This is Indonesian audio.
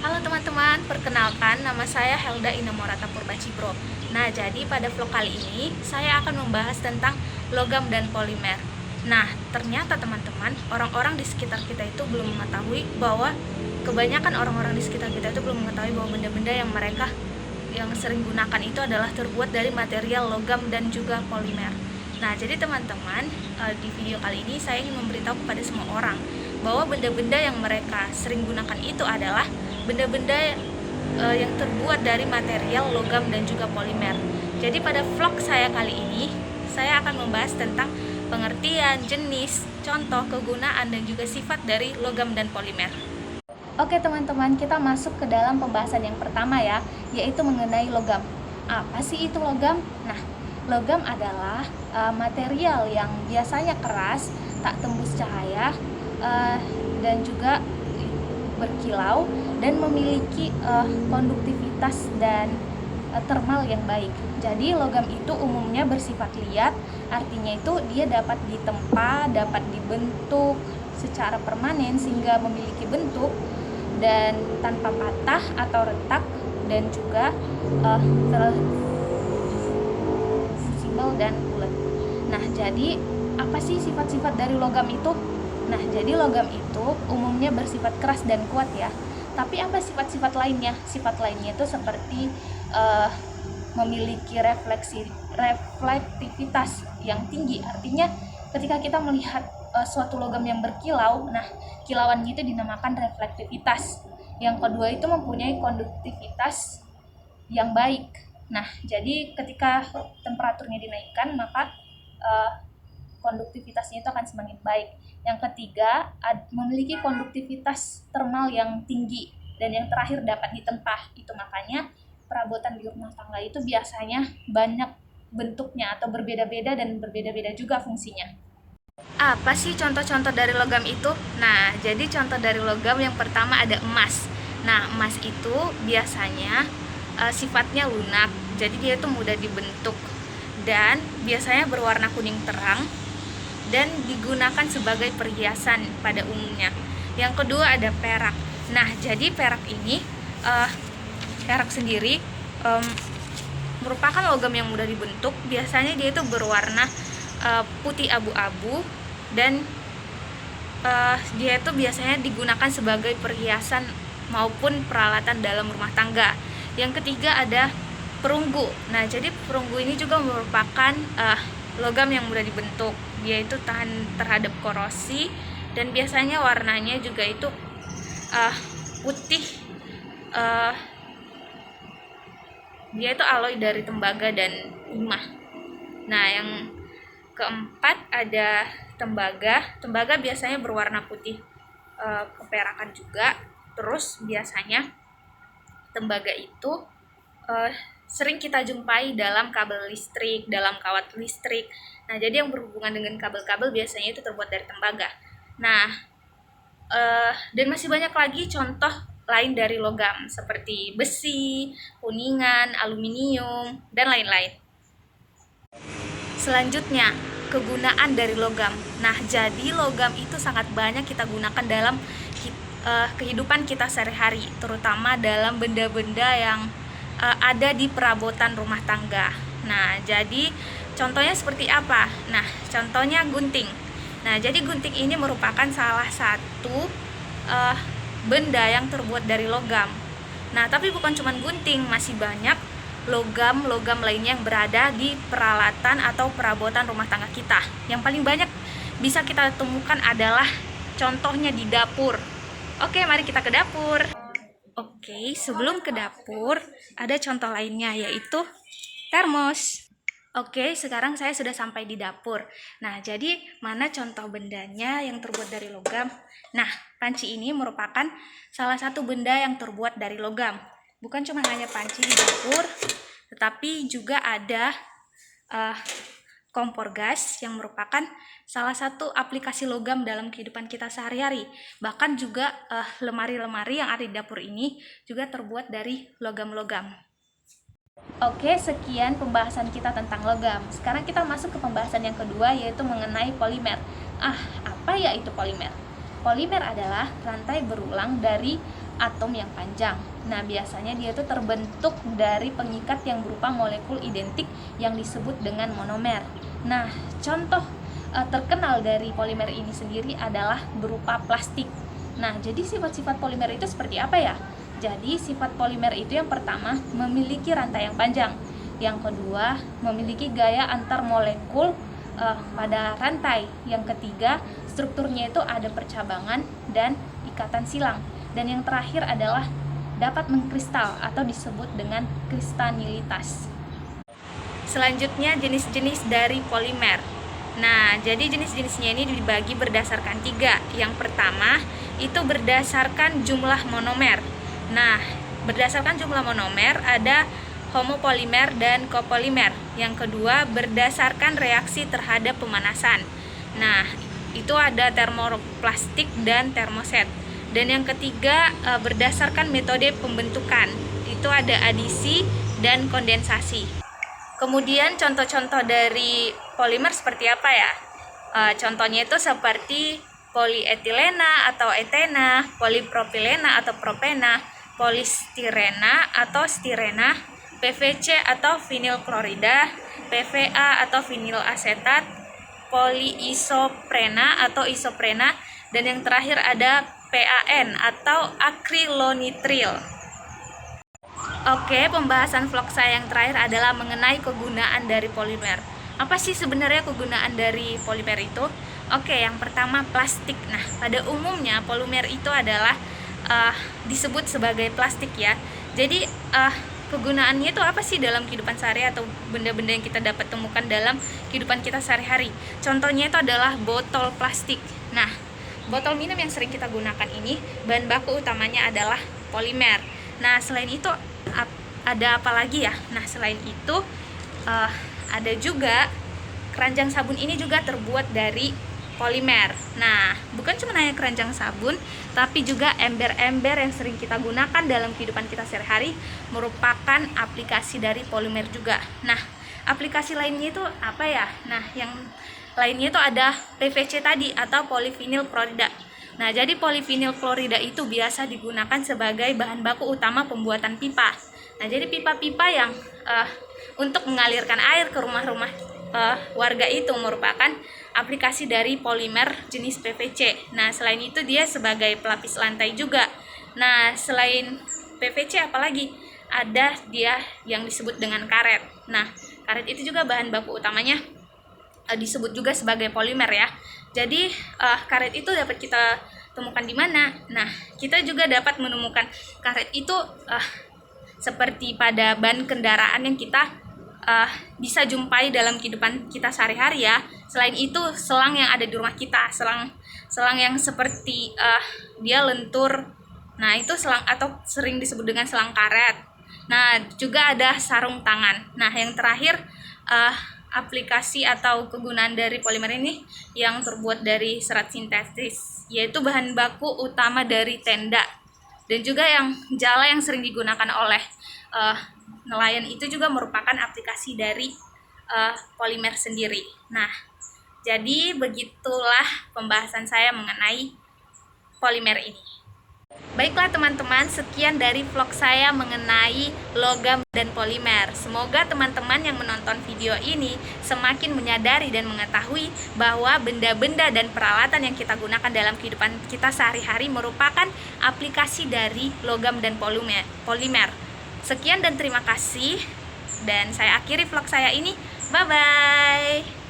Halo teman-teman, perkenalkan nama saya Helda Inamorata Purbacibro. Nah, jadi pada vlog kali ini saya akan membahas tentang logam dan polimer. Nah, ternyata teman-teman, orang-orang di sekitar kita itu belum mengetahui bahwa kebanyakan orang-orang di sekitar kita itu belum mengetahui bahwa benda-benda yang mereka yang sering gunakan itu adalah terbuat dari material logam dan juga polimer. Nah, jadi teman-teman, di video kali ini saya ingin memberitahu kepada semua orang bahwa benda-benda yang mereka sering gunakan itu adalah benda-benda yang terbuat dari material logam dan juga polimer. Jadi pada vlog saya kali ini, saya akan membahas tentang pengertian, jenis, contoh, kegunaan, dan juga sifat dari logam dan polimer. Oke teman-teman, kita masuk ke dalam pembahasan yang pertama ya, yaitu mengenai logam. Apa sih itu logam? Nah, logam adalah material yang biasanya keras, tak tembus cahaya, dan juga berkilau dan memiliki konduktivitas dan termal yang baik. Jadi logam itu umumnya bersifat liat, artinya itu dia dapat ditempa, dapat dibentuk secara permanen sehingga memiliki bentuk dan tanpa patah atau retak, dan juga fleksibel dan bulat. Nah, jadi apa sih sifat-sifat dari logam itu? Nah, jadi logam itu umumnya bersifat keras dan kuat ya. Tapi apa sifat-sifat lainnya? Sifat lainnya itu seperti memiliki reflektivitas yang tinggi. Artinya ketika kita melihat suatu logam yang berkilau, nah kilauannya itu dinamakan reflektivitas. Yang kedua itu mempunyai konduktivitas yang baik. Nah, jadi ketika temperaturnya dinaikkan, maka konduktivitasnya itu akan semakin baik. Yang ketiga, memiliki konduktivitas termal yang tinggi. Dan yang terakhir, dapat ditempa. Itu makanya perabotan di rumah tangga itu biasanya banyak bentuknya atau berbeda-beda dan berbeda-beda juga fungsinya. Apa sih contoh-contoh dari logam itu? Nah, jadi contoh dari logam yang pertama ada emas. Nah, emas itu biasanya sifatnya lunak, jadi dia itu mudah dibentuk dan biasanya berwarna kuning terang dan digunakan sebagai perhiasan pada umumnya. Yang kedua ada perak. Nah, jadi perak ini perak sendiri merupakan logam yang mudah dibentuk. Biasanya dia itu berwarna putih abu-abu dan dia itu biasanya digunakan sebagai perhiasan maupun peralatan dalam rumah tangga. Yang ketiga ada perunggu. Nah, jadi perunggu ini juga merupakan logam yang mudah dibentuk. Dia itu tahan terhadap korosi dan biasanya warnanya juga itu putih. Dia itu alloy dari tembaga dan timah. Nah, yang keempat ada tembaga. Tembaga biasanya berwarna putih keperakan juga. Terus biasanya tembaga itu sering kita jumpai dalam kabel listrik, dalam kawat listrik. Nah, jadi yang berhubungan dengan kabel-kabel biasanya itu terbuat dari tembaga. Nah, dan masih banyak lagi contoh lain dari logam seperti besi, kuningan, aluminium, dan lain-lain. Selanjutnya, kegunaan dari logam. Nah, jadi logam itu sangat banyak kita gunakan dalam kehidupan kita sehari-hari, terutama dalam benda-benda yang ada di perabotan rumah tangga. Nah, jadi contohnya seperti apa? Nah, contohnya gunting. Nah, jadi gunting ini merupakan salah satu benda yang terbuat dari logam. Nah, tapi bukan cuma gunting, masih banyak logam-logam lainnya yang berada di peralatan atau perabotan rumah tangga kita. Yang paling banyak bisa kita temukan adalah contohnya di dapur. Oke, mari kita ke dapur. Oke, sebelum ke dapur, ada contoh lainnya yaitu termos. Oke, sekarang saya sudah sampai di dapur. Nah, jadi mana contoh bendanya yang terbuat dari logam? Nah, panci ini merupakan salah satu benda yang terbuat dari logam. Bukan cuma hanya panci di dapur, tetapi juga ada kompor gas yang merupakan salah satu aplikasi logam dalam kehidupan kita sehari-hari. Bahkan juga lemari-lemari yang ada di dapur ini juga terbuat dari logam-logam. Oke, sekian pembahasan kita tentang logam. Sekarang kita masuk ke pembahasan yang kedua, yaitu mengenai polimer. Apa ya itu polimer? polimer adalah rantai berulang dari atom yang panjang. Nah, biasanya dia itu terbentuk dari pengikat yang berupa molekul identik yang disebut dengan monomer. Nah, contoh terkenal dari polimer ini sendiri adalah berupa plastik. Nah, jadi sifat-sifat polimer itu seperti apa ya? Jadi, sifat polimer itu yang pertama memiliki rantai yang panjang. Yang kedua, memiliki gaya antar molekul pada rantai. Yang ketiga, strukturnya itu ada percabangan dan ikatan silang. Dan yang terakhir adalah dapat mengkristal atau disebut dengan kristalinitas. Selanjutnya jenis-jenis dari polimer. Nah, jadi jenis-jenisnya ini dibagi berdasarkan 3. Yang pertama itu berdasarkan jumlah monomer. Nah, berdasarkan jumlah monomer ada homopolimer dan copolimer. Yang kedua berdasarkan reaksi terhadap pemanasan. Nah, itu ada termoplastik dan termoset. Dan yang ketiga berdasarkan metode pembentukan. Itu ada adisi dan kondensasi. Kemudian contoh-contoh dari polimer seperti apa ya? Contohnya itu seperti polietilena atau etena, polipropilena atau propena, polistirena atau stirena, PVC atau vinil klorida, PVA atau vinil asetat, poliisoprena atau isoprena, dan yang terakhir ada PAN atau akrilonitril. Oke, pembahasan vlog saya yang terakhir adalah mengenai kegunaan dari polimer. Apa sih sebenarnya kegunaan dari polimer itu? Oke, yang pertama plastik. Nah, pada umumnya polimer itu adalah disebut sebagai plastik ya. Jadi kegunaannya itu apa sih dalam kehidupan sehari atau benda-benda yang kita dapat temukan dalam kehidupan kita sehari-hari? Contohnya itu adalah botol plastik. Nah, botol minum yang sering kita gunakan ini bahan baku utamanya adalah polimer. Nah, selain itu ada apa lagi ya? Nah, selain itu ada juga keranjang sabun ini juga terbuat dari polimer. Nah, bukan cuma hanya keranjang sabun, tapi juga ember-ember yang sering kita gunakan dalam kehidupan kita sehari-hari merupakan aplikasi dari polimer juga. Nah, aplikasi lainnya itu apa ya? Nah, yang lainnya itu ada PVC tadi atau polivinil klorida. Nah, jadi polivinil klorida itu biasa digunakan sebagai bahan baku utama pembuatan pipa. Nah, jadi pipa-pipa yang untuk mengalirkan air ke rumah-rumah warga itu merupakan aplikasi dari polimer jenis PVC. Nah, selain itu dia sebagai pelapis lantai juga. Nah, selain PVC apalagi? Ada dia yang disebut dengan karet. Nah, karet itu juga bahan baku utamanya disebut juga sebagai polimer ya. Jadi karet itu dapat kita temukan di mana? Nah, kita juga dapat menemukan karet itu seperti pada ban kendaraan yang kita bisa jumpai dalam kehidupan kita sehari-hari ya. Selain itu selang yang ada di rumah kita, selang yang seperti dia lentur. Nah, itu selang atau sering disebut dengan selang karet. Nah, juga ada sarung tangan. Nah, yang terakhir aplikasi atau kegunaan dari polimer ini yang terbuat dari serat sintetis, yaitu bahan baku utama dari tenda, dan juga yang jala yang sering digunakan oleh nelayan itu juga merupakan aplikasi dari polimer sendiri. Nah, jadi begitulah pembahasan saya mengenai polimer ini. Baiklah teman-teman, sekian dari vlog saya mengenai logam dan polimer. Semoga teman-teman yang menonton video ini semakin menyadari dan mengetahui bahwa benda-benda dan peralatan yang kita gunakan dalam kehidupan kita sehari-hari merupakan aplikasi dari logam dan polimer. Sekian dan terima kasih. Dan saya akhiri vlog saya ini. Bye-bye.